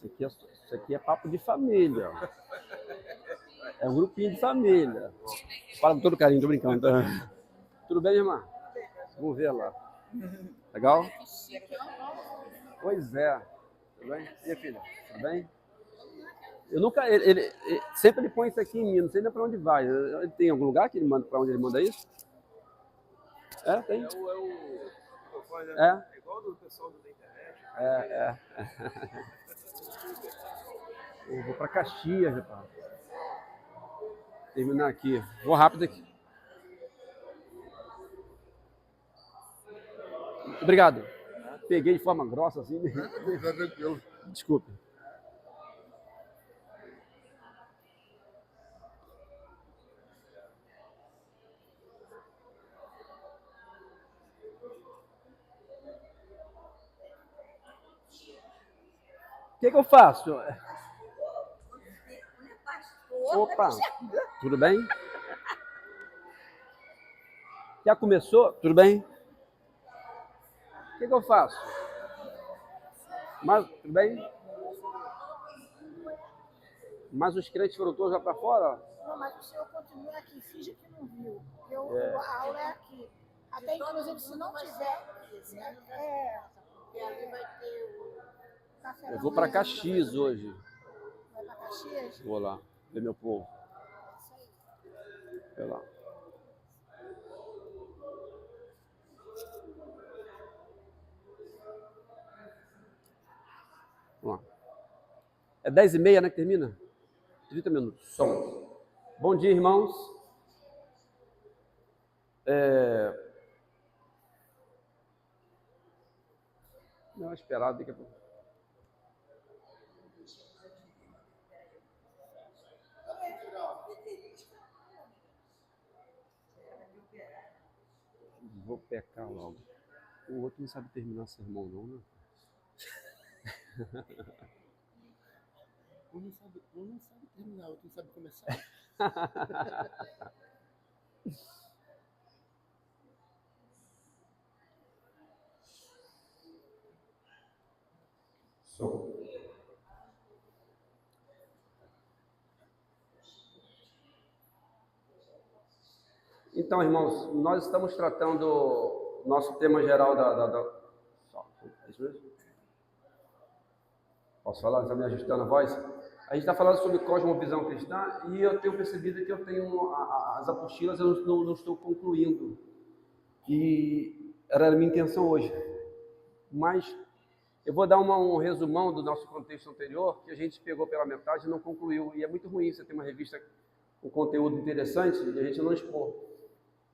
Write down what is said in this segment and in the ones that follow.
Isso aqui é papo de família. É um grupinho de família. Fala com todo carinho, tô brincando. Tudo bem, irmã? Vamos ver lá. Legal? Pois é. Tudo bem? E aí, filha? Tudo bem? Eu nunca. Sempre ele põe isso aqui em mim, não sei nem para onde vai. Ele tem algum lugar que ele manda, para onde ele manda isso? É, tem. É igual do pessoal da internet. Eu vou para Caxias, rapaz. Terminar aqui. Vou rápido aqui. Obrigado. Peguei de forma grossa assim. Desculpe. O que eu faço? Opa, tudo bem? Já começou? Tudo bem? O que eu faço? Mas, tudo bem? Mas os crentes foram todos lá para fora? Não, mas o senhor continua aqui, finge que não viu. A aula é aqui. Até inclusive, se não tiver, ali vai ter o café. Eu vou para Caxias hoje. Vai para Caxias? Vou lá, ver meu povo. Vai lá. Vamos lá. É 10h30, né, que termina? 30 minutos. Som. Bom dia, irmãos. Não, esperar daqui a pouco. Vou pecar logo. O outro não sabe terminar sermão, não, né? Um não sabe terminar, o outro não sabe começar. Então, irmãos, nós estamos tratando o nosso tema geral É isso mesmo? Posso falar? Está me ajustando a voz? A gente está falando sobre cosmovisão cristã e eu tenho percebido que eu tenho as apostilas, eu não estou concluindo. E era a minha intenção hoje. Mas eu vou dar um resumão do nosso contexto anterior, que a gente pegou pela metade e não concluiu. E é muito ruim você ter uma revista com conteúdo interessante e a gente não expor.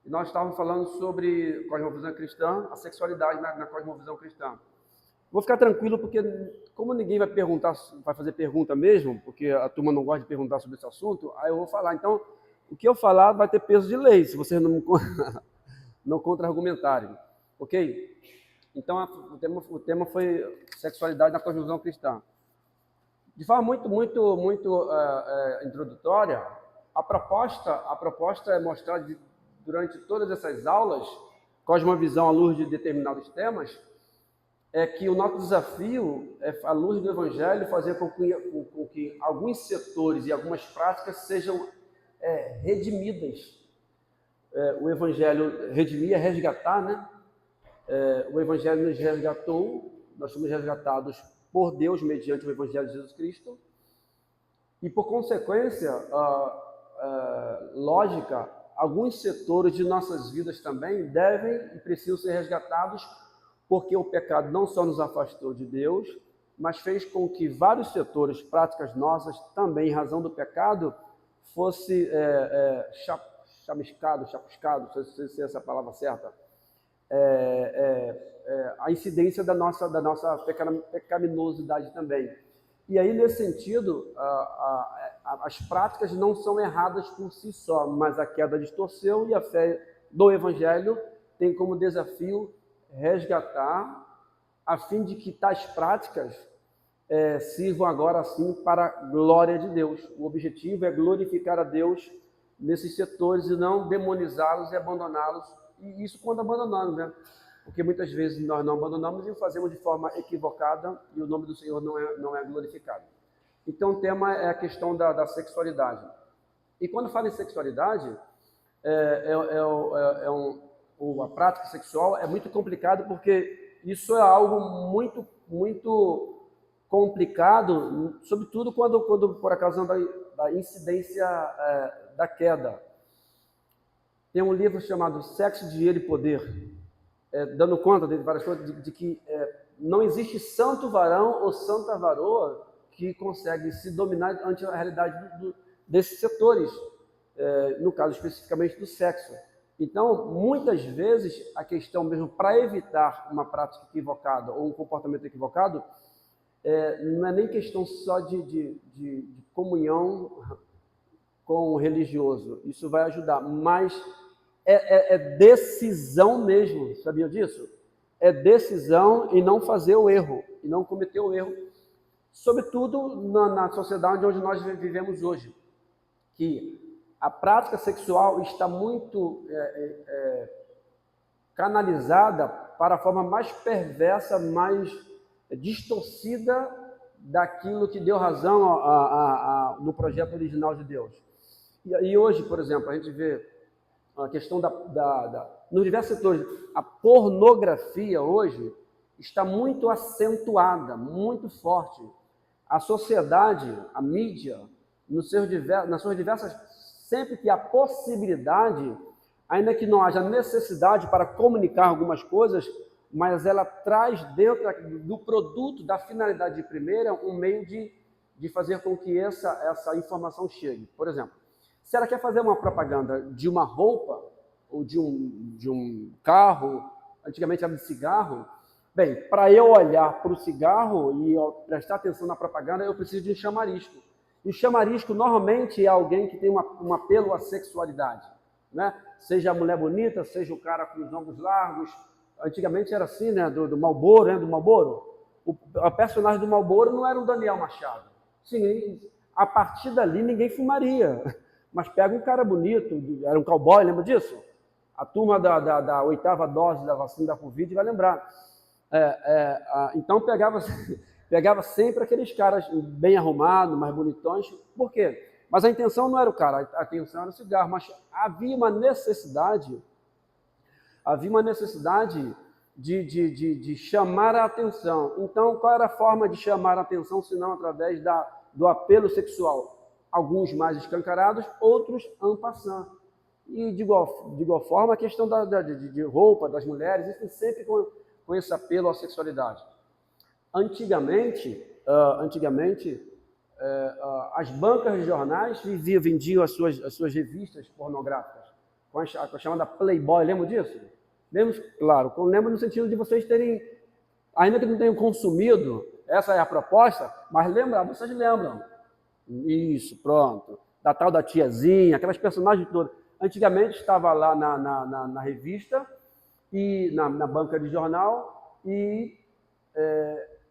E nós estávamos falando sobre cosmovisão cristã, a sexualidade na cosmovisão cristã. Vou ficar tranquilo, porque como ninguém vai fazer pergunta mesmo, porque a turma não gosta de perguntar sobre esse assunto, aí eu vou falar. Então, o que eu falar vai ter peso de lei, se vocês não contra-argumentarem. Ok? Então, o tema foi sexualidade na cosmovisão cristã. De forma muito introdutória, a proposta é mostrar durante todas essas aulas, cosmovisão à luz de determinados temas, é que o nosso desafio é, à luz do Evangelho, fazer com que alguns setores e algumas práticas sejam redimidas. O Evangelho redimir é resgatar, né? O Evangelho nos resgatou, nós somos resgatados por Deus mediante o Evangelho de Jesus Cristo, e por consequência lógica, alguns setores de nossas vidas também devem e precisam ser resgatados, porque o pecado não só nos afastou de Deus, mas fez com que vários setores, práticas nossas, também em razão do pecado, fosse chapiscado, não sei se é essa a palavra certa, a incidência da nossa pecaminosidade também. E aí, nesse sentido, as práticas não são erradas por si só, mas a queda distorceu e a fé do Evangelho tem como desafio resgatar, a fim de que tais práticas sirvam agora sim para a glória de Deus. O objetivo é glorificar a Deus nesses setores e não demonizá-los e abandoná-los. E isso quando abandonamos, né? porque muitas vezes nós não abandonamos e o fazemos de forma equivocada e o nome do Senhor não é glorificado. Então o tema é a questão da sexualidade. E quando fala em sexualidade, a prática sexual é muito complicado, porque isso é algo muito, muito complicado, sobretudo quando por ocasião da incidência da queda. Tem um livro chamado Sexo, Dinheiro e Poder, dando conta de várias coisas, de que não existe santo varão ou santa varoa que consegue se dominar ante a realidade desses setores, no caso especificamente do sexo. Então, muitas vezes, a questão mesmo para evitar uma prática equivocada ou um comportamento equivocado, não é nem questão só de comunhão com o religioso, isso vai ajudar, mas é decisão mesmo, sabia disso? É decisão em não fazer o erro, e não cometer o erro, sobretudo na sociedade onde nós vivemos hoje, que a prática sexual está muito canalizada para a forma mais perversa, mais distorcida daquilo que deu razão no projeto original de Deus. E hoje, por exemplo, a gente vê a questão nos diversos setores, a pornografia hoje está muito acentuada, muito forte. A sociedade, a mídia, nas suas diversas, sempre que há possibilidade, ainda que não haja necessidade para comunicar algumas coisas, mas ela traz dentro do produto, da finalidade primeira, um meio de fazer com que essa informação chegue. Por exemplo, se ela quer fazer uma propaganda de uma roupa, ou de um carro, antigamente era de cigarro, bem, para eu olhar para o cigarro e prestar atenção na propaganda, eu preciso de um chamarisco. E o chamarisco normalmente é alguém que tem um apelo à sexualidade, né? Seja a mulher bonita, seja o cara com os ombros largos. Antigamente era assim, né? Do Marlboro, né? Do Marlboro. O personagem do Marlboro não era o Daniel Machado. Sim, a partir dali ninguém fumaria. Mas pega um cara bonito, era um cowboy, lembra disso? A turma da 8ª dose da vacina da Covid vai lembrar. Então pegava sempre aqueles caras bem arrumados, mais bonitões. Por quê? Mas a intenção não era o cara, a intenção era o cigarro. Mas havia uma necessidade de chamar a atenção. Então, qual era a forma de chamar a atenção, se não através do apelo sexual? Alguns mais escancarados, outros en passant. E, de igual forma, a questão de roupa das mulheres, isso sempre com esse apelo à sexualidade. Antigamente, as bancas de jornais vendiam as suas revistas pornográficas, com a chamada Playboy, lembra disso? Lembro, claro, lembro no sentido de vocês terem, ainda que não tenham consumido, essa é a proposta, mas vocês lembram. Isso, pronto. Da tal da tiazinha, aquelas personagens todas. Antigamente estava lá na revista, e na banca de jornal, e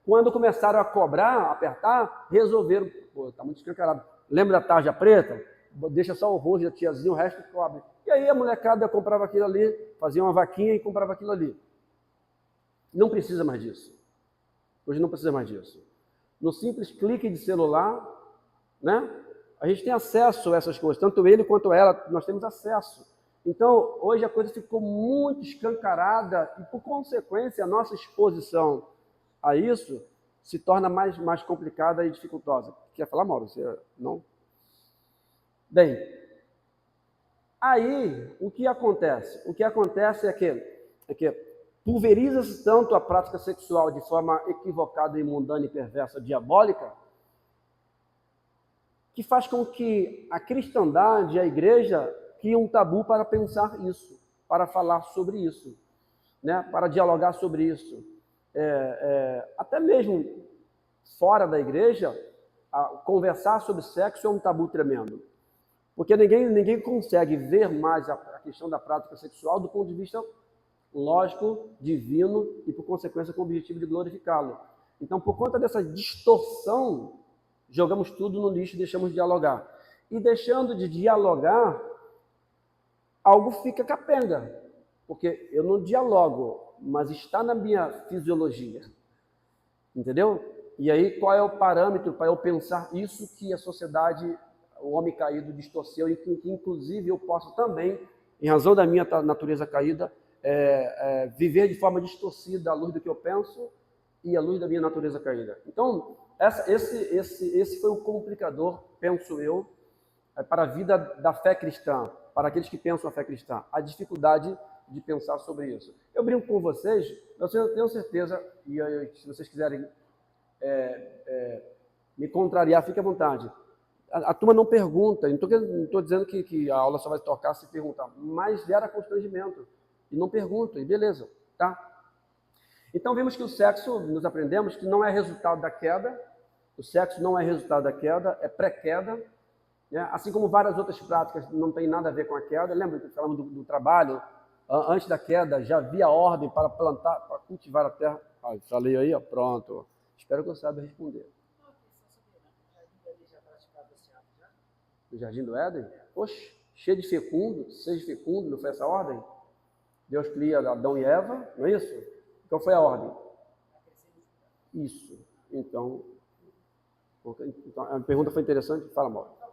quando começaram a cobrar, apertar, resolveram, está muito escancarado. Lembra da tarja preta? Deixa só o rosto da tiazinha, o resto cobre. E aí a molecada comprava aquilo ali, fazia uma vaquinha e comprava aquilo ali. Não precisa mais disso. Hoje não precisa mais disso. No simples clique de celular, né? A gente tem acesso a essas coisas, tanto ele quanto ela, nós temos acesso. Então, hoje a coisa ficou muito escancarada e, por consequência, a nossa exposição a isso se torna mais complicada e dificultosa. Quer falar, Mauro? Você não? Bem, aí o que acontece? O que acontece é que pulveriza-se tanto a prática sexual de forma equivocada, imundana e perversa, diabólica, que faz com que a cristandade, a igreja, crie um tabu para pensar isso, para falar sobre isso, né? Para dialogar sobre isso. Até mesmo fora da igreja, conversar sobre sexo é um tabu tremendo, porque ninguém consegue ver mais a questão da prática sexual do ponto de vista lógico, divino e, por consequência, com o objetivo de glorificá-lo. Então, por conta dessa distorção, jogamos tudo no lixo e deixamos de dialogar. E deixando de dialogar, algo fica capenga, porque eu não dialogo. mas está na minha fisiologia. Entendeu? E aí, qual é o parâmetro para eu pensar isso que a sociedade, o homem caído, distorceu, e que inclusive eu posso também, em razão da minha natureza caída, viver de forma distorcida à luz do que eu penso e à luz da minha natureza caída. Então, esse foi o complicador, penso eu, para a vida da fé cristã, para aqueles que pensam a fé cristã, a dificuldade de pensar sobre isso. Eu brinco com vocês, eu tenho certeza, e se vocês quiserem me contrariar, fique à vontade. A turma não pergunta, não estou dizendo que a aula só vai tocar se perguntar, mas gera constrangimento, e não pergunta, e beleza, tá? Então vimos que o sexo, nos aprendemos que não é resultado da queda, o sexo não é resultado da queda, é pré-queda, né? Assim como várias outras práticas não tem nada a ver com a queda. Lembra que falamos do trabalho? Antes da queda já havia ordem para plantar, para cultivar a terra. Falei aí, ó, pronto. Espero que eu saiba responder. No Jardim do Éden? Oxe, cheio de fecundo, seja fecundo, não foi essa a ordem? Deus cria Adão e Eva, não é isso? Qual foi a ordem? Isso. Então, a pergunta foi interessante. Fala, Mauro.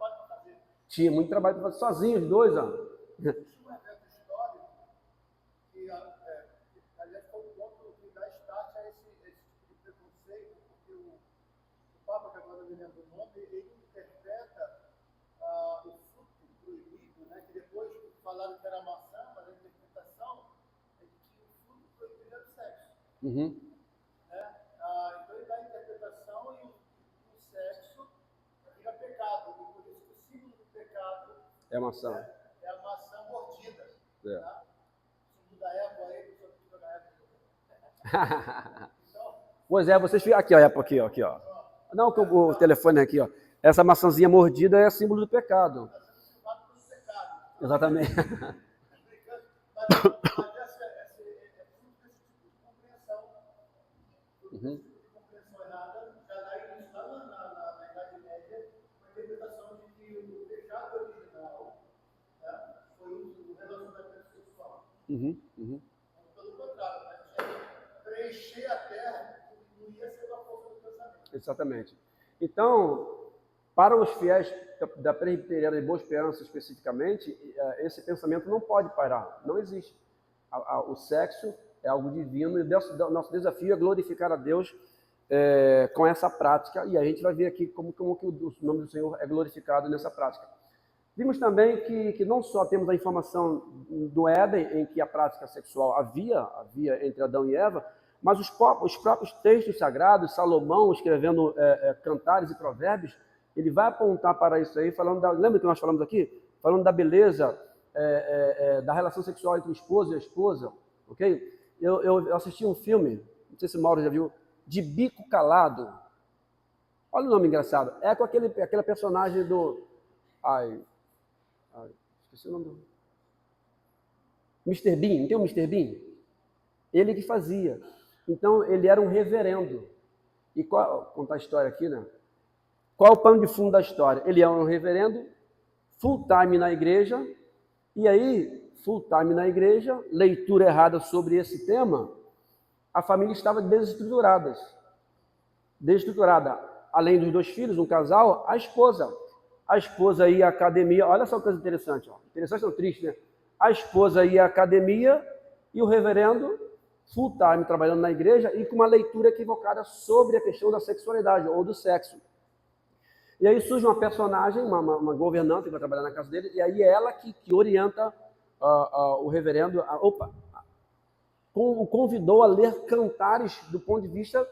Tinha muito trabalho para fazer sozinho, os dois, ó. Tinha um evento histórico que, aliás, foi o ponto que dá start a esse tipo de preconceito, porque o Papa, que agora me lembro o nome, ele interpreta o fruto proibido, né, que depois falaram que era maçã, mas a interpretação é de que o fruto proibido era o sexo. Uhum. Né? Então ele dá a interpretação e o sexo vira pecado, e por isso que o símbolo do pecado É a maçã. é a maçã mordida. É. Tá? O símbolo da Apple aí, o símbolo da Apple. Então, Pois é, vocês ficam aqui, ó, aqui, ó. Não, o telefone aqui, ó. Essa maçãzinha mordida é símbolo do pecado. Exatamente. Uhum. compreensão errada já dá início lá na Idade Média, com a interpretação de que o pecado original, né, foi o relacionamento sexual. Uhum. Uhum. Pelo contrário, né, preencher a terra não ia ser uma força do pensamento. Exatamente. Então, para os fiéis da Presbiteriana de Boa Esperança especificamente, esse pensamento não pode parar, não existe. O sexo é algo divino e o nosso desafio é glorificar a Deus com essa prática, e a gente vai ver aqui como que o nome do Senhor é glorificado nessa prática. Vimos também que não só temos a informação do Éden, em que a prática sexual havia entre Adão e Eva, mas os próprios textos sagrados, Salomão escrevendo cantares e provérbios, ele vai apontar para isso aí, lembra que nós falamos aqui? Falando da beleza, da relação sexual entre o esposo e a esposa, ok? Eu assisti um filme, não sei se o Mauro já viu, De Bico Calado. Olha o nome engraçado. É com aquele personagem do... esqueci o nome do... Mr. Bean, não tem o Mr. Bean? Ele que fazia. Então, ele era um reverendo. E contar a história aqui, né? Qual é o pano de fundo da história? Ele é um reverendo, full time na igreja, e aí, full time na igreja, leitura errada sobre esse tema, a família estava desestruturada. Além dos 2 filhos, um casal, a esposa. A esposa ia à academia, olha só que coisa interessante, ó. Interessante ou triste, né? A esposa ia à academia e o reverendo, full time, trabalhando na igreja e com uma leitura equivocada sobre a questão da sexualidade ou do sexo. E aí surge uma personagem, uma governanta que vai trabalhar na casa dele, e aí é ela que orienta o reverendo, o convidou a ler cantares do ponto de vista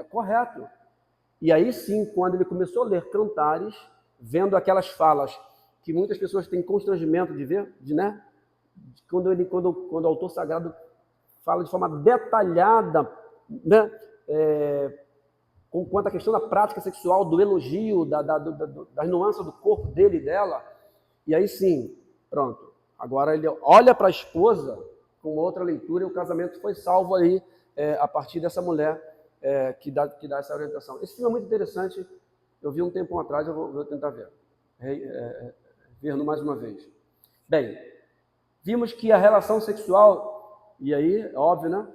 correto. E aí sim, quando ele começou a ler cantares, vendo aquelas falas que muitas pessoas têm constrangimento de ver, né? Quando o autor sagrado fala de forma detalhada, né? Quanto à questão da prática sexual, do elogio, das nuances do corpo dele e dela. E aí sim, pronto. Agora ele olha para a esposa com outra leitura e o casamento foi salvo aí a partir dessa mulher que dá essa orientação. Esse filme é muito interessante. Eu vi um tempo atrás, eu vou tentar ver. Ver mais uma vez. Bem, vimos que a relação sexual E aí, óbvio, né?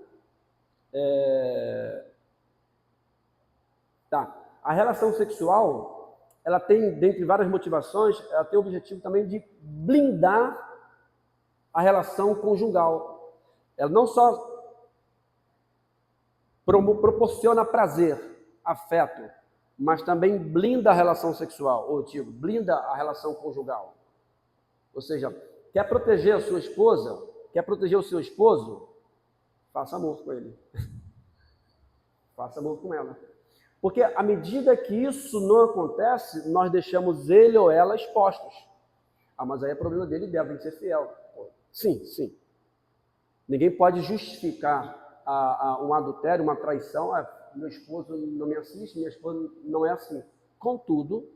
Tá. A relação sexual, ela tem, dentre várias motivações, ela tem o objetivo também de blindar a relação conjugal. Ela não só proporciona prazer, afeto, mas também blinda a relação sexual, ou digo, blinda a relação conjugal. Ou seja, quer proteger a sua esposa, quer proteger o seu esposo, faça amor com ele. Faça amor com ela. Porque à medida que isso não acontece, nós deixamos ele ou ela expostos. Ah, mas aí é problema dele, devem ser fiel. Sim, sim. Ninguém pode justificar um adultério, uma traição. Meu esposo não me assiste, minha esposa não é assim. Contudo,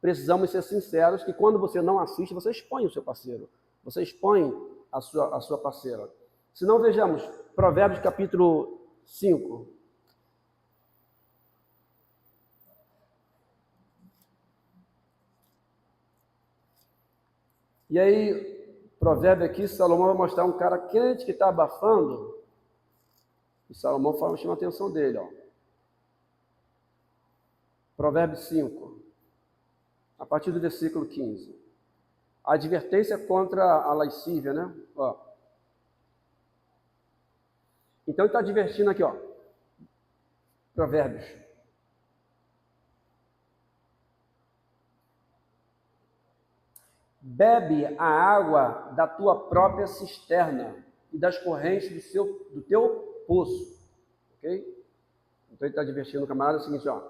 precisamos ser sinceros que quando você não assiste, você expõe o seu parceiro. Você expõe a sua parceira. Se não, vejamos, Provérbios capítulo 5. E aí, provérbio aqui, Salomão vai mostrar um cara quente que está abafando. E Salomão chama a atenção dele, ó. Provérbio 5, a partir do versículo 15. A advertência contra a lascívia, né? Ó. Então ele está advertindo aqui, ó. Provérbios. Bebe a água da tua própria cisterna e das correntes do teu poço. Ok? Então ele está advertindo o camarada o seguinte, ó.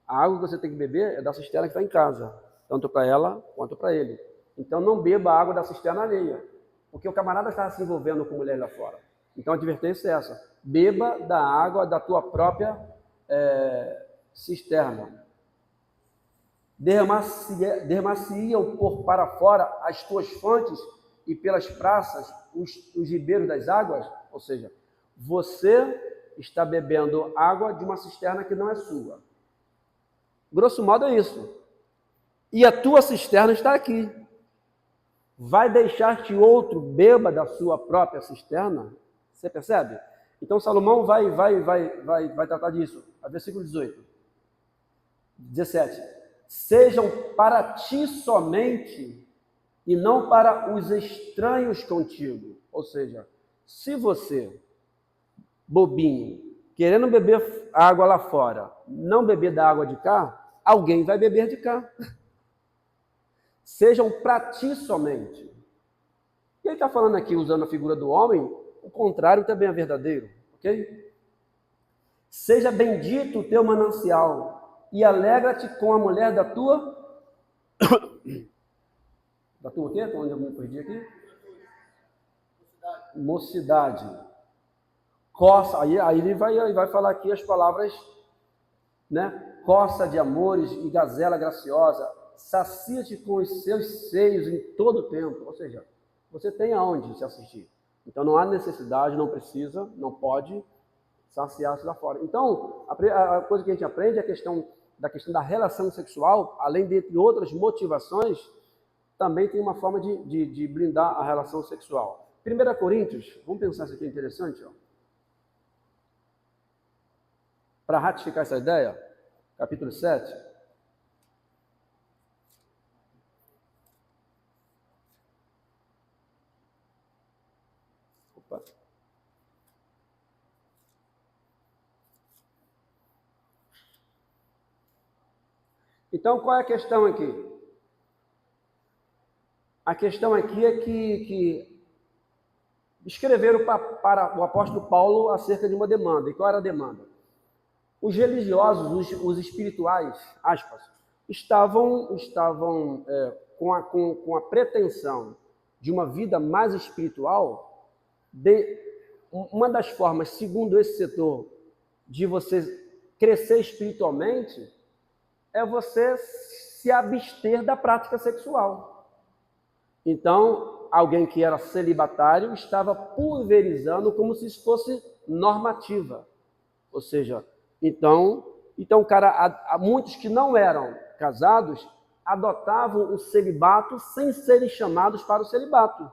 A água que você tem que beber é da cisterna que está em casa, tanto para ela quanto para ele. Então não beba a água da cisterna alheia, porque o camarada está se envolvendo com mulher lá fora. Então a advertência é essa: beba da água da tua própria cisterna. Derramar-se-iam por para fora as tuas fontes e pelas praças os ribeiros das águas. Ou seja, você está bebendo água de uma cisterna que não é sua. Grosso modo é isso. E a tua cisterna está aqui. Vai deixar que outro beba da sua própria cisterna? Você percebe? Então Salomão vai tratar disso. Versículo 18. 17. Sejam para ti somente e não para os estranhos contigo. Ou seja, se você, bobinho, querendo beber água lá fora, não beber da água de cá, alguém vai beber de cá. Sejam para ti somente. E ele está falando aqui, usando a figura do homem, o contrário também é verdadeiro, ok? Seja bendito o teu manancial e alegra-te com a mulher da tua... da tua o quê? Onde eu me perdi aqui? Mocidade. Coça, aí ele vai falar aqui as palavras, né? Coça de amores e gazela graciosa, sacia-te com os seus seios em todo o tempo. Ou seja, você tem aonde se assistir. Então não há necessidade, não precisa, não pode saciar-se lá fora. Então, a coisa que a gente aprende é a questão da relação sexual, além de entre outras motivações, também tem uma forma de blindar a relação sexual. 1 Coríntios, vamos pensar isso aqui interessante, ó. Para ratificar essa ideia, capítulo 7. Opa. Então, qual é a questão aqui? A questão aqui é que escreveram para o apóstolo Paulo acerca de uma demanda. E qual era a demanda? Os religiosos, os espirituais, aspas, estavam com a pretensão de uma vida mais espiritual. Uma das formas, segundo esse setor, de você crescer espiritualmente é você se abster da prática sexual. Então, alguém que era celibatário estava pulverizando como se isso fosse normativa. Ou seja, então cara, muitos que não eram casados adotavam o celibato sem serem chamados para o celibato.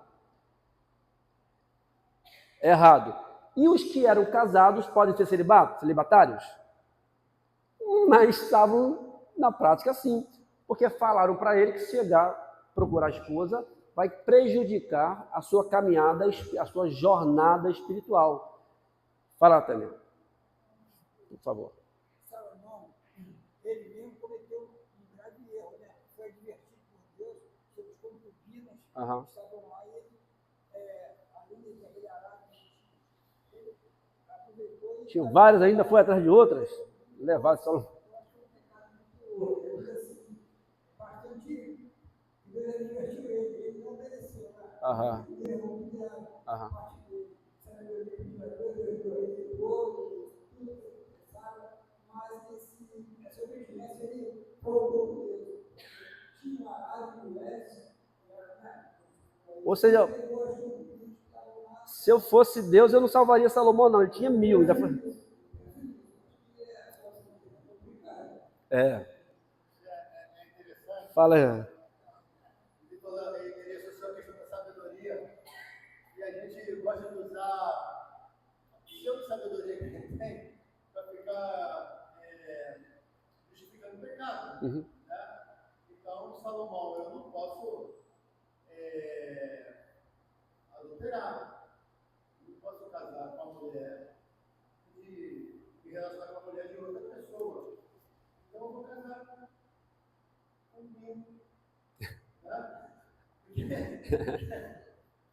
É errado. E os que eram casados podem ser celibatários? Mas estavam na prática sim, porque falaram para ele que chegar a procurar a esposa vai prejudicar a sua caminhada, a sua jornada espiritual. Fala, Tânia, por favor. Salomão, ele mesmo cometeu um grave erro, né? Foi advertido por Deus sobre as concubinas que estavam lá e ele, além de aquele arado, ele aproveitou e... Tinha várias ainda, foi atrás de outras, levaram Salomão. Aham. Ou seja, se eu fosse Deus, eu não salvaria Salomão, não. Ele tinha 1000. Ainda foi... É. Fala aí. Ele associou a questão da sabedoria e a gente gosta de usar a pseudo-sabedoria que a gente tem para ficar justificando o pecado. Né? Então, Salomão, eu não posso adulterar, não posso casar com uma mulher e me relacionar com a mulher de outra pessoa. Então, eu vou casar comigo. Né?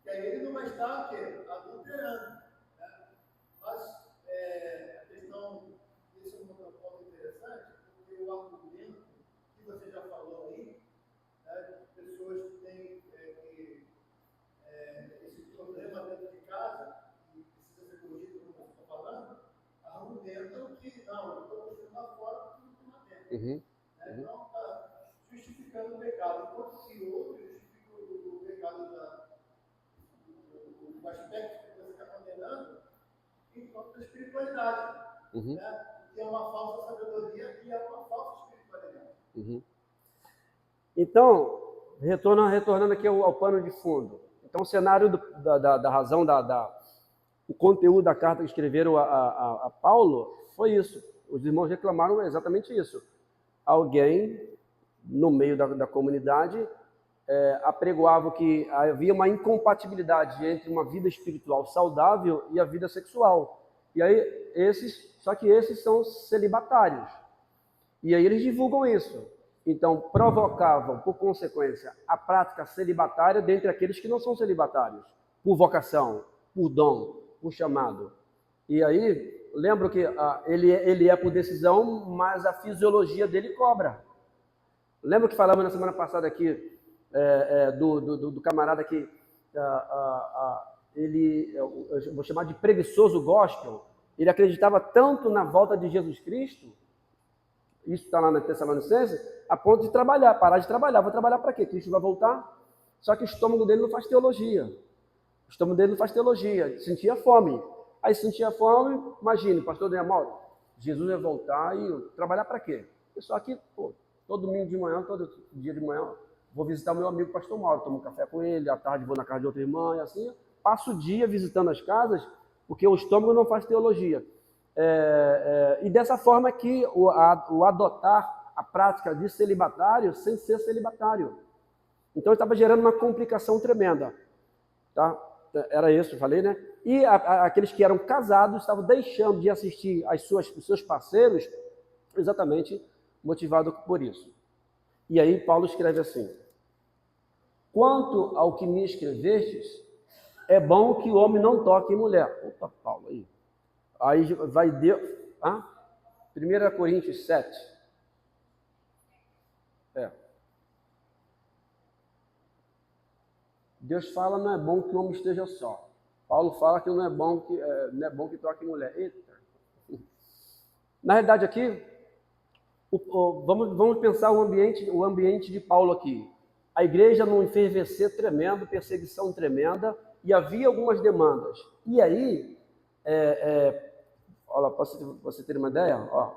E aí ele não vai estar o quê? Adulterando. Né? Mas a questão, esse é um ponto interessante, porque o argumento que você já falou aí, né, pessoas que têm esse problema dentro de casa, e precisa ser corrigido, como você está falando, argumentam que não, eu estou deixando lá fora porque não tem lá dentro. Então, está justificando o pecado, enquanto que outros justificam o pecado do aspecto que você está condenando, enquanto da espiritualidade, né? Que é uma falsa sabedoria e é uma falsa espiritualidade. Então, retornando aqui ao pano de fundo. Então, o cenário da razão, o conteúdo da carta que escreveram a Paulo foi isso. Os irmãos reclamaram exatamente isso. Alguém, no meio da comunidade, apregoava que havia uma incompatibilidade entre uma vida espiritual saudável e a vida sexual. E aí, só que esses são celibatários. E aí eles divulgam isso. Então, provocavam, por consequência, a prática celibatária dentre aqueles que não são celibatários, por vocação, por dom, por chamado. E aí, lembro que ele é por decisão, mas a fisiologia dele cobra. Lembra que falamos na semana passada aqui do camarada que eu vou chamar de preguiçoso gospel. Ele acreditava tanto na volta de Jesus Cristo, isso está lá na Tessalonicenses, a ponto de trabalhar, parar de trabalhar. Vou trabalhar para quê? Cristo vai voltar? Só que o estômago dele não faz teologia. O estômago dele não faz teologia. Sentia fome. Aí sentia fome, imagine, pastor Daniel Mauro, Jesus vai voltar e eu trabalhar para quê? Só que, todo domingo de manhã, todo dia de manhã, vou visitar o meu amigo pastor Mauro, tomo um café com ele, à tarde vou na casa de outra irmã, e assim, passo o dia visitando as casas, porque o estômago não faz teologia. E dessa forma que o adotar a prática de celibatário sem ser celibatário. Então estava gerando uma complicação tremenda. Tá? Era isso, eu falei, né? E aqueles que eram casados estavam deixando de assistir os seus parceiros exatamente motivado por isso. E aí Paulo escreve assim: quanto ao que me escrevestes, é bom que o homem não toque em mulher. Opa, Paulo, aí. Aí vai Deus. 1 Coríntios 7. Deus fala, não é bom que o homem esteja só. Paulo fala que não é bom que toque em mulher. Eita. Na realidade aqui, vamos pensar o ambiente de Paulo aqui. A igreja num efervescer tremendo, perseguição tremenda, e havia algumas demandas. E aí, olha, para você ter uma ideia, ó.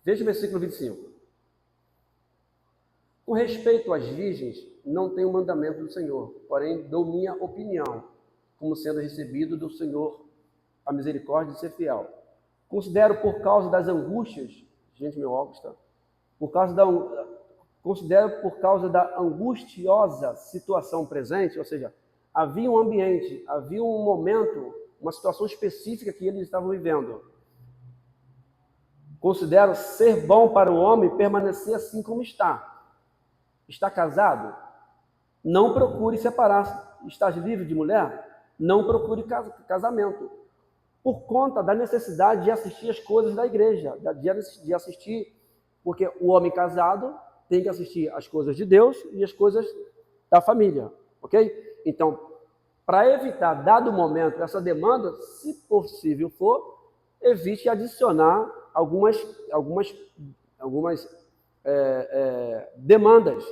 Veja o versículo 25. Com respeito às virgens, não tenho mandamento do Senhor, porém dou minha opinião. como sendo recebido do Senhor a misericórdia de ser fiel. Considero por causa das angústias, gente, meu óculos está, considero por causa da angustiosa situação presente, ou seja, havia um ambiente, havia um momento, uma situação específica que eles estavam vivendo. Considero ser bom para o homem permanecer assim como está. Está casado? Não procure separar-se. Estás livre de mulher? Não procure casamento. Por conta da necessidade de assistir as coisas da igreja, de assistir, porque o homem casado tem que assistir as coisas de Deus e as coisas da família, ok? Então, para evitar, dado momento, essa demanda, se possível for, evite adicionar algumas demandas.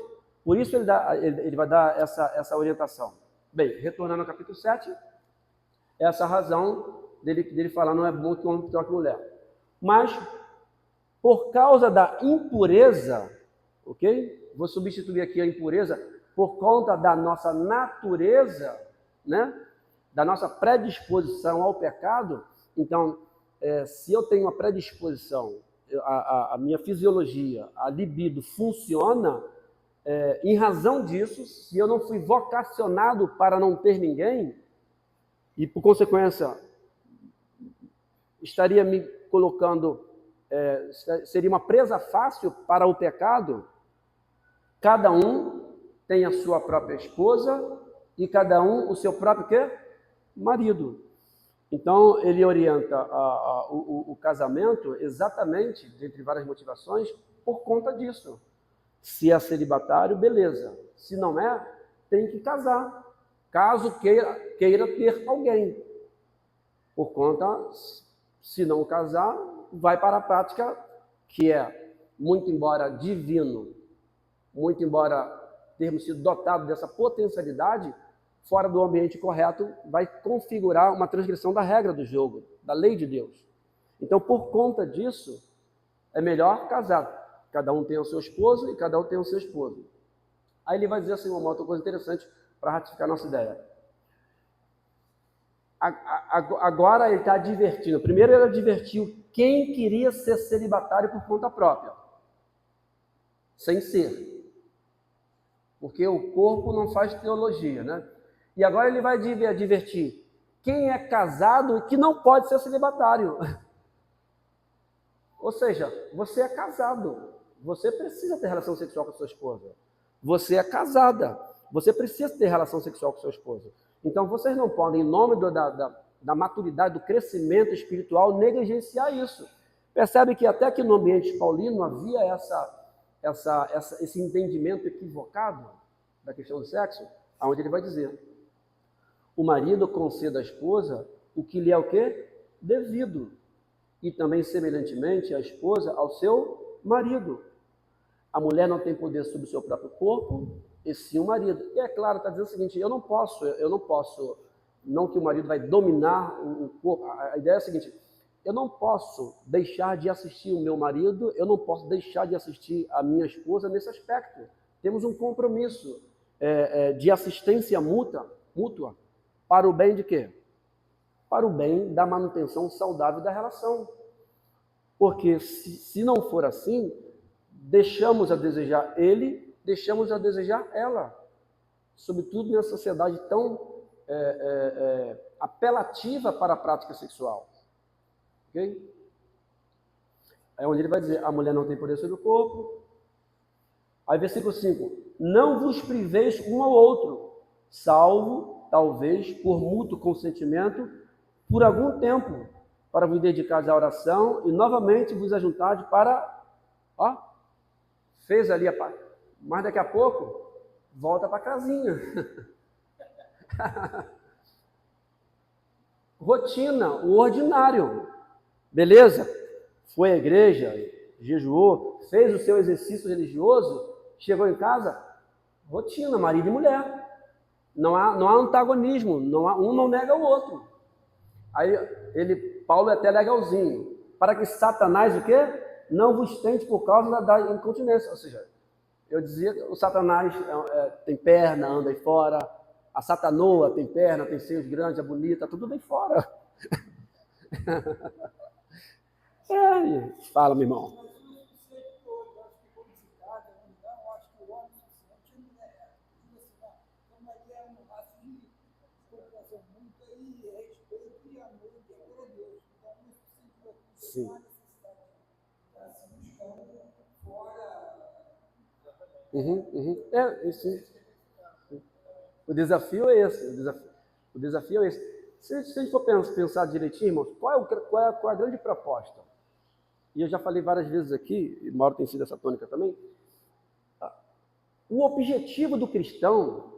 Por isso ele vai dar essa orientação. Bem, retornando ao capítulo 7, essa razão dele falar não é bom que o homem troque mulher. Mas, por causa da impureza, ok? Vou substituir aqui a impureza, por conta da nossa natureza, né? Da nossa predisposição ao pecado. Então, se eu tenho uma predisposição, a minha fisiologia, a libido funciona, em razão disso, se eu não fui vocacionado para não ter ninguém, e por consequência, estaria me colocando, seria uma presa fácil para o pecado, cada um tem a sua própria esposa e cada um o seu próprio quê? Marido. Então, ele orienta o casamento exatamente, dentre várias motivações, por conta disso. Se é celibatário, beleza. Se não é, tem que casar. Caso queira ter alguém. Por conta, se não casar, vai para a prática que é, muito embora divino, muito embora termos sido dotados dessa potencialidade, fora do ambiente correto, vai configurar uma transgressão da regra do jogo, da lei de Deus. Então, por conta disso, é melhor casar. Cada um tem o seu esposo e cada um tem o seu esposo. Aí ele vai dizer assim, uma outra coisa interessante para ratificar a nossa ideia. Agora ele está advertindo. Primeiro ele advertiu quem queria ser celibatário por conta própria. Sem ser. Porque o corpo não faz teologia, né? E agora ele vai advertir quem é casado e que não pode ser celibatário. Ou seja, você é casado, você precisa ter relação sexual com a sua esposa. Você é casada, você precisa ter relação sexual com a sua esposa. Então vocês não podem, em nome da maturidade, do crescimento espiritual, negligenciar isso. Percebe que até que no ambiente paulino havia esse entendimento equivocado da questão do sexo, onde ele vai dizer: o marido conceda à esposa o que lhe é o quê? Devido. E também, semelhantemente, a esposa ao seu marido. A mulher não tem poder sobre o seu próprio corpo, e sim o marido. E é claro, está dizendo o seguinte, eu não posso, não que o marido vai dominar o corpo, a ideia é a seguinte, eu não posso deixar de assistir o meu marido, eu não posso deixar de assistir a minha esposa nesse aspecto. Temos um compromisso de assistência mútua para o bem de quê? Para o bem da manutenção saudável da relação. Porque se não for assim, deixamos a desejar ele, deixamos a desejar ela. Sobretudo nessa sociedade tão apelativa para a prática sexual. Ok? É onde ele vai dizer, a mulher não tem poder sobre o corpo. Aí versículo 5, não vos priveis um ao outro, salvo, talvez, por mútuo consentimento, por algum tempo, para vos dedicar à oração e novamente vos ajuntar para, fez ali a parte, mas daqui a pouco, volta para a casinha. Rotina, o ordinário, beleza? Foi à igreja, jejuou, fez o seu exercício religioso, chegou em casa, rotina, marido e mulher. Não há antagonismo, um não nega o outro. Aí Paulo é até legalzinho, para que Satanás o quê? Não vos tente por causa da incontinência. Ou seja, eu dizia, o Satanás tem perna, anda aí fora, A satanoa tem perna, tem seios grandes, é bonita, tudo bem fora. Fala, meu irmão. Sim. Sim. O desafio é esse. O desafio é esse. Se a gente for pensar direitinho, irmãos, qual é a grande proposta? E eu já falei várias vezes aqui, e Mauro tem sido essa tônica também. O objetivo do cristão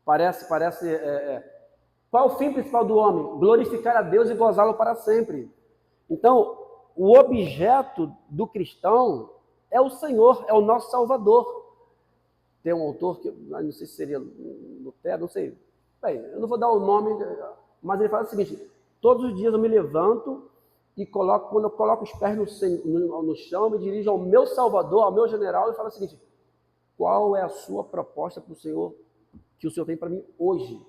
parece qual é o fim principal do homem? Glorificar a Deus e gozá-lo para sempre. Então, o objeto do cristão é o Senhor, é o nosso Salvador. Tem um autor que, não sei se seria Lutero, não sei. Bem, eu não vou dar o nome, mas ele fala o seguinte: todos os dias eu me levanto e quando eu coloco os pés no chão, eu me dirijo ao meu Salvador, ao meu general, e falo o seguinte: qual é a sua proposta para o Senhor, que o Senhor tem para mim hoje?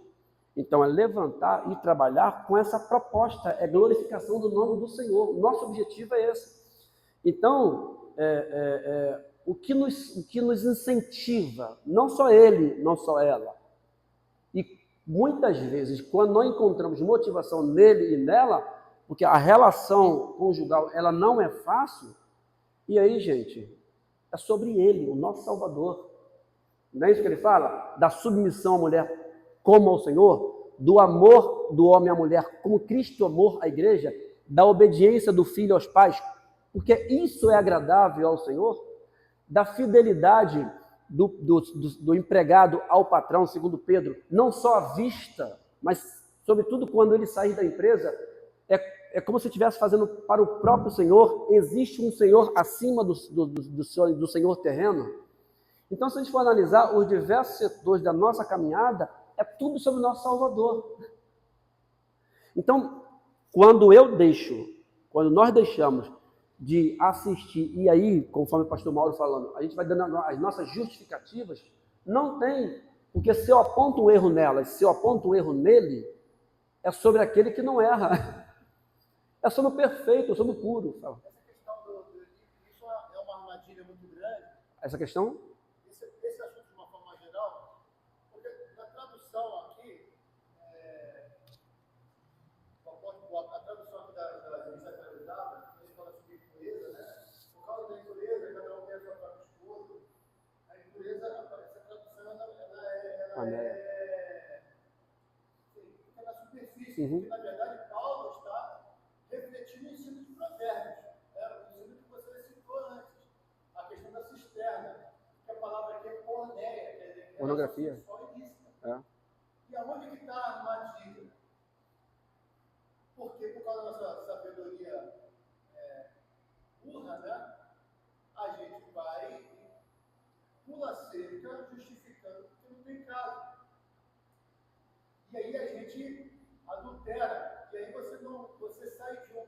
Então, é levantar e trabalhar com essa proposta, é glorificação do nome do Senhor. Nosso objetivo é esse. Então, o que nos incentiva, não só ele, não só ela. E muitas vezes, quando nós encontramos motivação nele e nela, porque a relação conjugal ela não é fácil, e aí, gente, é sobre ele, o nosso Salvador. Não é isso que ele fala? Da submissão à mulher como ao Senhor, do amor do homem à mulher como Cristo amou a igreja, da obediência do filho aos pais, porque isso é agradável ao Senhor, da fidelidade do empregado ao patrão, segundo Pedro, não só à vista, mas sobretudo quando ele sair da empresa, é como se estivesse fazendo para o próprio Senhor. Existe um Senhor acima do Senhor terreno. Então, se a gente for analisar os diversos setores da nossa caminhada, é tudo sobre o nosso Salvador. Então, quando nós deixamos de assistir, e aí, conforme o pastor Mauro falando, a gente vai dando as nossas justificativas, não tem, porque se eu aponto um erro nelas, se eu aponto um erro nele, é sobre aquele que não erra. É sobre o perfeito, é sobre o puro. Essa questão isso é uma armadilha muito grande. Essa questão? Esse assunto de uma forma geral, porque na tradução aqui, a tradução aqui da revista atualizada, ele fala sobre impureza, né? Por causa da impureza, cada um tem a sua própria esposa. A impureza, essa tradução, fica na superfície, porque na verdade Paulo está refletindo o ensino de Provérbios, o ensino que você citou antes, a questão da cisterna, que a palavra aqui é porneia, quer dizer, pornografia. Sexual ilícita. E aonde que está a armadilha? Porque por causa da nossa sabedoria burra, né, a gente vai e pula cerca justificando que não tem caso. E aí a gente adultera, e aí você sai de um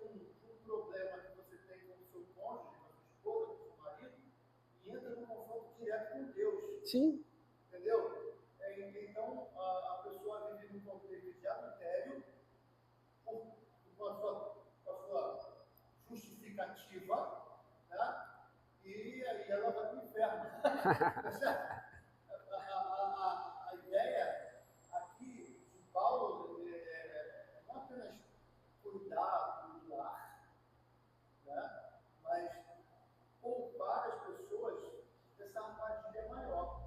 problema que você tem com o seu cônjuge, com a sua esposa, com o seu marido, e entra num confronto direto com Deus. Sim. Entendeu? Então a pessoa vive num contexto de adultério com a sua justificativa, né? E aí ela vai para o inferno. A ideia aqui de Paulo não apenas cuidar do lar, né? Mas poupar as pessoas dessa armadilha maior.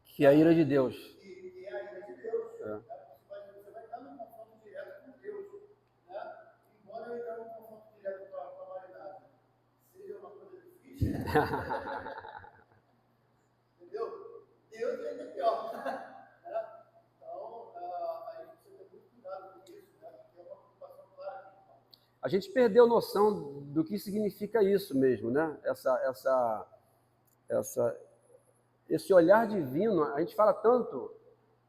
Que é a ira de Deus. E é a ira de Deus. Né? Você vai estar num confronto direto com Deus. Né? Embora eu entrar num confronto direto com a humanidade seja uma coisa difícil. Entendeu? Deus ainda é pior. Então, a gente precisa ter muito cuidado com isso, né? Porque é uma preocupação clara aqui. A gente perdeu noção do que significa isso mesmo, né? Esse olhar divino. A gente fala tanto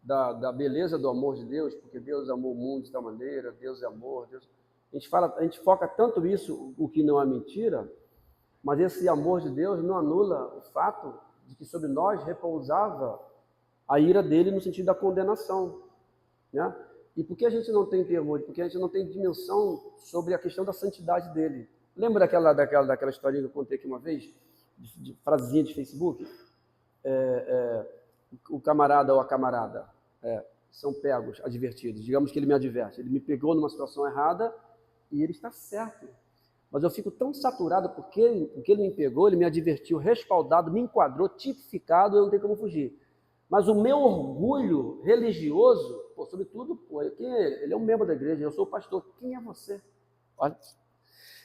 da beleza do amor de Deus, porque Deus amou o mundo de tal maneira, Deus é amor, Deus... A gente foca tanto isso, o que não é mentira, mas esse amor de Deus não anula o fato de que sobre nós repousava a ira dele no sentido da condenação, né? E por que a gente não tem temor? Porque a gente não tem dimensão sobre a questão da santidade dele. Lembra daquela historinha que eu contei aqui uma vez? De frasezinha de Facebook? O camarada ou a camarada são pegos, advertidos. Digamos que ele me adverte. Ele me pegou numa situação errada e ele está certo. Mas eu fico tão saturado porque ele me pegou, ele me advertiu, respaldado, me enquadrou, tipificado, eu não tenho como fugir. Mas o meu orgulho religioso, sobretudo, quem é ele? Ele é um membro da igreja, eu sou o pastor. Quem é você? Olha.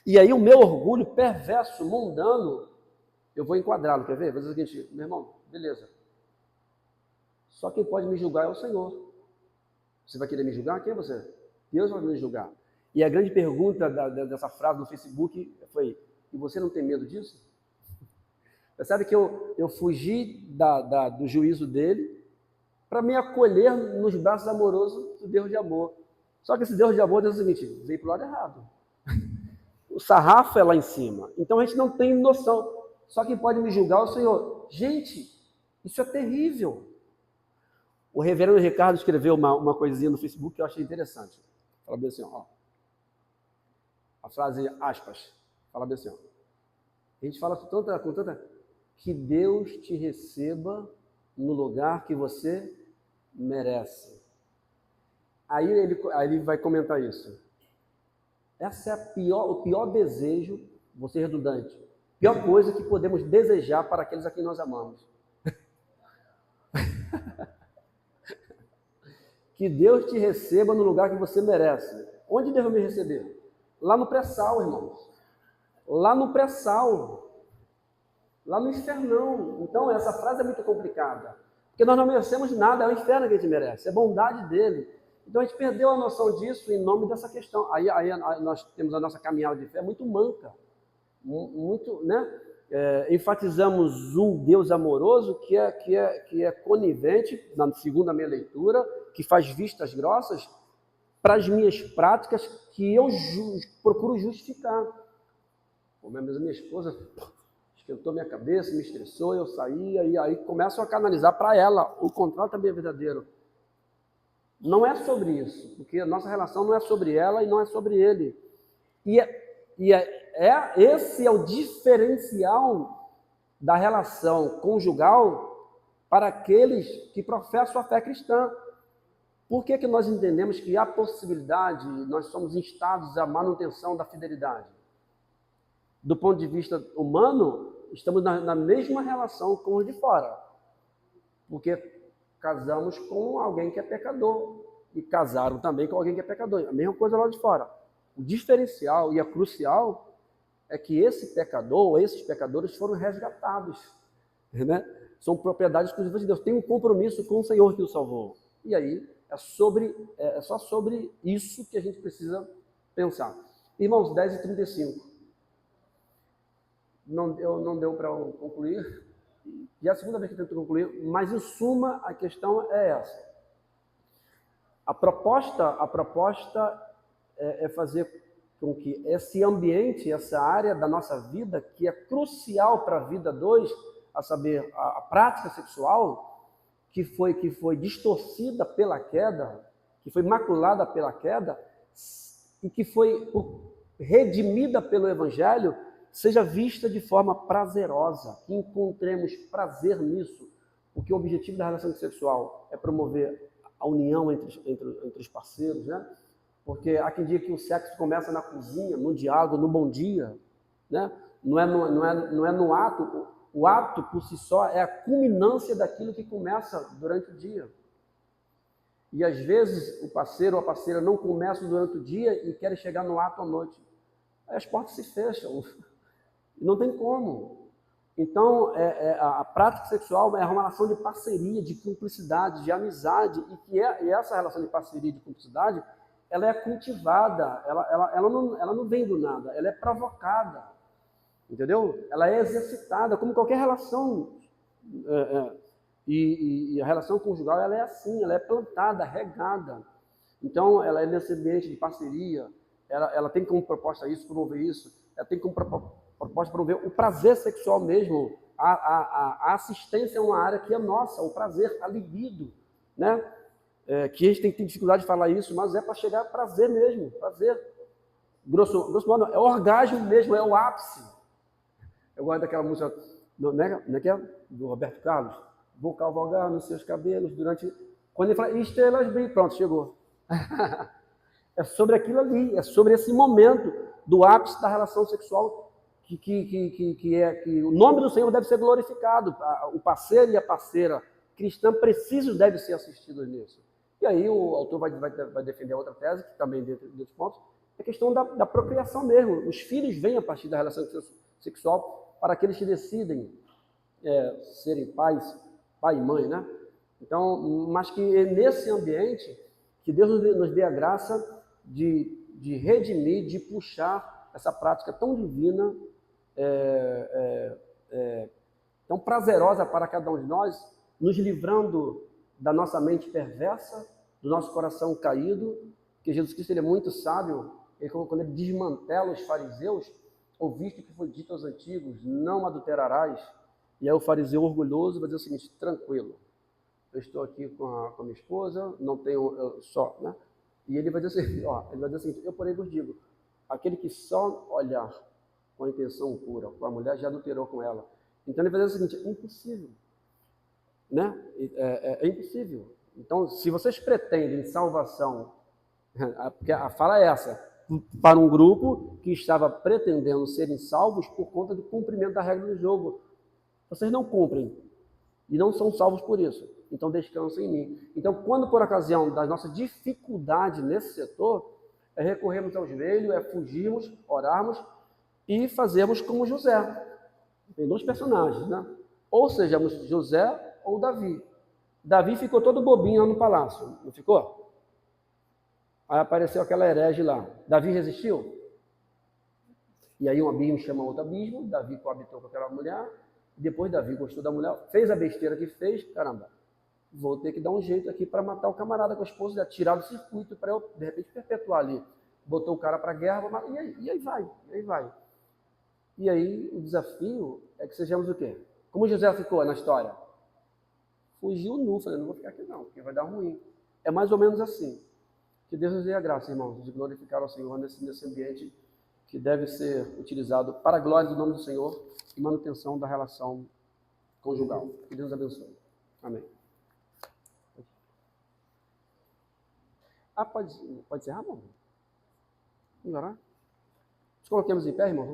E aí o meu orgulho perverso, mundano, eu vou enquadrá-lo, quer ver? Vou dizer o seguinte, meu irmão, beleza. Só quem pode me julgar é o Senhor. Você vai querer me julgar? Quem é você? Deus vai me julgar. E a grande pergunta dessa frase no Facebook foi, e você não tem medo disso? Percebe que eu fugi do juízo dele para me acolher nos braços amorosos do Deus de amor. Só que esse Deus de amor, Deus é o seguinte, veio para o lado errado. O sarrafo é lá em cima. Então a gente não tem noção. Só quem pode me julgar é o Senhor. Gente, isso é terrível. O reverendo Ricardo escreveu uma coisinha no Facebook que eu achei interessante. Fala bem assim, ó. A frase, aspas, fala bem assim, ó. A gente fala com tanta que Deus te receba no lugar que você merece. Aí ele vai comentar isso. Essa é o pior desejo, vou ser redundante, pior coisa que podemos desejar para aqueles a quem nós amamos. Que Deus te receba no lugar que você merece. Onde Deus vai me receber? Lá no pré-sal, irmãos. Lá no pré-sal. Lá no infernão. Então, essa frase é muito complicada. Porque nós não merecemos nada, é o inferno que a gente merece, é bondade dele. Então, a gente perdeu a noção disso em nome dessa questão. Aí nós temos a nossa caminhada de fé muito manca. Muito, né? Enfatizamos um Deus amoroso que é conivente, na minha leitura, que faz vistas grossas para as minhas práticas que eu procuro justificar. Pô, minha esposa esquentou minha cabeça, me estressou, eu saí, e aí começo a canalizar para ela. O contrário também é verdadeiro. Não é sobre isso, porque a nossa relação não é sobre ela e não é sobre ele. Esse é o diferencial da relação conjugal para aqueles que professam a fé cristã. Por que nós entendemos que há possibilidade, nós somos instados à manutenção da fidelidade? Do ponto de vista humano, estamos na mesma relação com os de fora. Porque casamos com alguém que é pecador e casaram também com alguém que é pecador. A mesma coisa lá de fora. O diferencial e a crucial é que esse pecador ou esses pecadores foram resgatados, né? São propriedades exclusivas de Deus. Tem um compromisso com o Senhor que o salvou. E aí é só sobre isso que a gente precisa pensar. Irmãos, 10h35. Não deu para concluir. E é a segunda vez que eu tento concluir, mas em suma a questão é essa. A proposta é fazer com que esse ambiente, essa área da nossa vida, que é crucial para a vida 2, a saber, a prática sexual, que foi distorcida pela queda, que foi maculada pela queda, e que foi redimida pelo Evangelho, seja vista de forma prazerosa, que encontremos prazer nisso, porque o objetivo da relação sexual é promover a união entre os parceiros, né? Porque há quem diga que o sexo começa na cozinha, no diálogo, no bom dia, né? Não é no ato. O ato por si só é a culminância daquilo que começa durante o dia. E às vezes o parceiro ou a parceira não começam durante o dia e querem chegar no ato à noite. Aí as portas se fecham. Não tem como. Então, a prática sexual é uma relação de parceria, de cumplicidade, de amizade, e essa relação de parceria, de cumplicidade, ela é cultivada, ela não vem do nada, ela é provocada, entendeu? Ela é exercitada, como qualquer relação. E a relação conjugal, ela é assim, ela é plantada, regada. Então, ela é nesse ambiente de parceria, ela tem como proposta isso, promover isso, ela tem como proposta promover o prazer sexual mesmo, A assistência é uma área que é nossa, o prazer, a libido, né? Que a gente tem dificuldade de falar isso, mas é para chegar a prazer mesmo, prazer. Grosso modo, é o orgasmo mesmo, é o ápice. Eu gosto daquela música, não é que é? Do Roberto Carlos. Vou cavalgar nos seus cabelos durante... Quando ele fala, estrelas bem, pronto, chegou. É sobre aquilo ali, é sobre esse momento do ápice da relação sexual que o nome do Senhor deve ser glorificado. O parceiro e a parceira cristã precisam, devem ser assistidos nisso. E aí o autor vai defender outra tese, que também dentro dos pontos, é a questão da procriação mesmo. Os filhos vêm a partir da relação sexual para aqueles que decidem serem pais, pai e mãe, né? Então, mas que nesse ambiente, que Deus nos dê a graça de redimir, de puxar essa prática tão divina, tão prazerosa para cada um de nós, nos livrando da nossa mente perversa, do nosso coração caído, que Jesus Cristo ele é muito sábio, quando ele desmantela os fariseus, ouviste o que foi dito aos antigos, não adulterarás, e aí o fariseu orgulhoso vai dizer o seguinte, tranquilo, eu estou aqui com a minha esposa, não tenho só, né? E ele vai dizer assim, ele vai dizer o seguinte, eu porém vos digo, aquele que só olhar com a intenção pura, com a mulher já adulterou com ela. Então ele vai dizer o seguinte, é impossível, né? É impossível. Então, se vocês pretendem salvação, porque a fala é essa, para um grupo que estava pretendendo serem salvos por conta do cumprimento da regra do jogo, vocês não cumprem e não são salvos por isso. Então descansem em mim. Então, quando por ocasião da nossa dificuldade nesse setor, é recorrermos ao joelho, é fugirmos, orarmos e fazermos como José. Tem dois personagens, né? Ou sejamos José ou Davi. Davi ficou todo bobinho lá no palácio, não ficou? Aí apareceu aquela herege lá. Davi resistiu? E aí um abismo chama outro abismo, Davi coabitou com aquela mulher, depois Davi gostou da mulher, fez a besteira que fez, caramba, vou ter que dar um jeito aqui para matar o camarada com a esposa, tirar do circuito para eu, de repente, perpetuar ali. Botou o cara para a guerra, e aí vai. E aí o desafio é que sejamos o quê? Como José ficou na história? Fugiu nu, falei, não vou ficar aqui não, porque vai dar ruim. É mais ou menos assim. Que Deus nos dê a graça, irmãos, de glorificar ao Senhor nesse ambiente que deve ser utilizado para a glória do nome do Senhor e manutenção da relação conjugal. Que Deus abençoe. Amém. Pode encerrar, irmão? Vamos orar? Nos coloquemos em pé, irmão?